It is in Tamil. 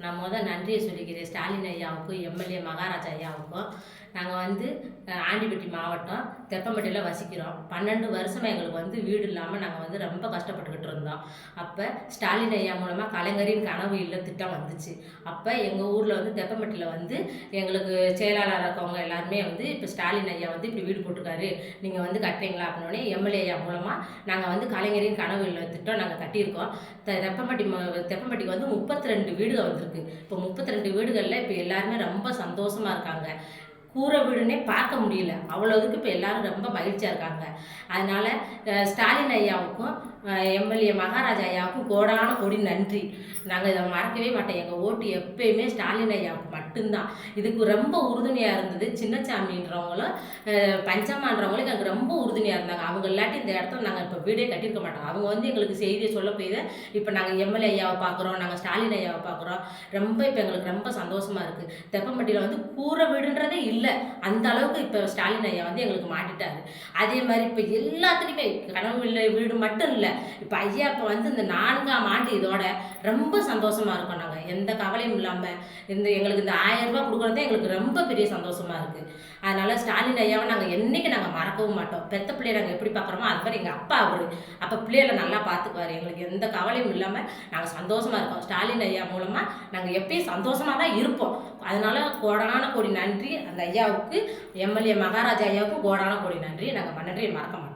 நான் நன்றியை சொல்லிக்கிறேன் ஸ்டாலின் ஐயாவுக்கும், எம்எல்ஏ மகாராஜா ஐயாவுக்கும். நாங்கள் ஆண்டிப்பட்டி மாவட்டம் தெப்பம்பட்டியில் வசிக்கிறோம். 12 வருஷமாக எங்களுக்கு வீடு இல்லாமல் நாங்கள் ரொம்ப கஷ்டப்பட்டுக்கிட்டு இருந்தோம். அப்போ ஸ்டாலின் ஐயா மூலமாக கலைஞரின் கனவு இல்ல திட்டம் வந்துச்சு. அப்போ எங்கள் ஊரில் தெப்பம்பட்டியில் எங்களுக்கு செயலாளர் இருக்கவங்க எல்லாருமே இப்போ ஸ்டாலின் ஐயா இப்படி வீடு போட்டிருக்காரு, நீங்கள் கட்டுறீங்களா அப்படின்னோடனே எம்எல்ஏ ஐயா மூலமாக நாங்கள் கலைஞரின் கனவு இல்ல திட்டம் நாங்கள் கட்டியிருக்கோம். தெப்பம்பட்டிக்கு 32 வீடுகள் வந்திருக்கு. இப்போ 32 வீடுகளில் இப்போ எல்லாருமே ரொம்ப சந்தோஷமாக இருக்காங்க. கூரை வீடுன்னே பார்க்க முடியல, அவ்வளோதுக்கு இப்போ எல்லாரும் ரொம்ப மகிழ்ச்சியாக இருக்காங்க. அதனால் ஸ்டாலின் ஐயாவுக்கும் எம்எல்ஏ மகாராஜா ஐயாவுக்கும் கோடான கோடி நன்றி. நாங்கள் இதை மறக்கவே மாட்டோம். எங்கள் ஓட்டு எப்பயுமே ஸ்டாலின் ஐயாவுக்கு மட்டும்தான். இதுக்கு ரொம்ப உறுதுணையாக இருந்தது சின்னச்சாமின்றவங்களும் பஞ்சமான்றவங்களும் எனக்கு ரொம்ப உறுதுணையாக இருந்தாங்க. அவங்க இல்லாட்டி இந்த இடத்துல நாங்கள் இப்போ வீடே கட்டியிருக்க மாட்டோம். அவங்க எங்களுக்கு செய்தியை சொல்ல போய் இப்போ நாங்கள் எம்எல்ஏ ஐயாவை பார்க்குறோம், நாங்கள் ஸ்டாலின் ஐயாவை பார்க்குறோம். இப்போ எங்களுக்கு ரொம்ப சந்தோஷமாக இருக்குது. தெப்பம்பட்டியில் கூரை வீடுன்றதே இல்லை, அந்த அளவுக்கு இப்போ ஸ்டாலின் ஐயா எங்களுக்கு மாட்டிட்டாரு. அதே மாதிரி இப்போ எல்லாத்துலேயுமே கனவு இல்லை வீடு மட்டும் இல்லை, இப்போ ஐயா இப்போ இந்த 4ஆம் ஆண்டு இதோட ரொம்ப சந்தோஷமாக இருக்கோம். நாங்கள் எந்த கவலையும் இல்லாமல் எங்களுக்கு இந்த 1000 ரூபா கொடுக்குறதே எங்களுக்கு ரொம்ப பெரிய சந்தோஷமாக இருக்குது. அதனால் ஸ்டாலின் ஐயாவை நாங்கள் என்றைக்கு நாங்கள் மறக்கவும் மாட்டோம். பெத்த பிள்ளையை நாங்கள் எப்படி பார்க்குறோமோ அது மாதிரி எங்கள் அப்பா அப்போ பிள்ளைகளை நல்லா பார்த்துக்குவார். எங்களுக்கு எந்த கவலையும் இல்லாமல் நாங்கள் சந்தோஷமாக இருக்கோம். ஸ்டாலின் ஐயா மூலமாக நாங்கள் எப்பயும் சந்தோஷமாக தான் இருப்போம். அதனால் கோடான கோடி நன்றி அந்த ஐயாவுக்கு, எம்எல்ஏ மகாராஜா ஐயாவுக்கும் கோடான கோடி நன்றி. நாங்கள் நன்றியை மறக்க மாட்டோம்.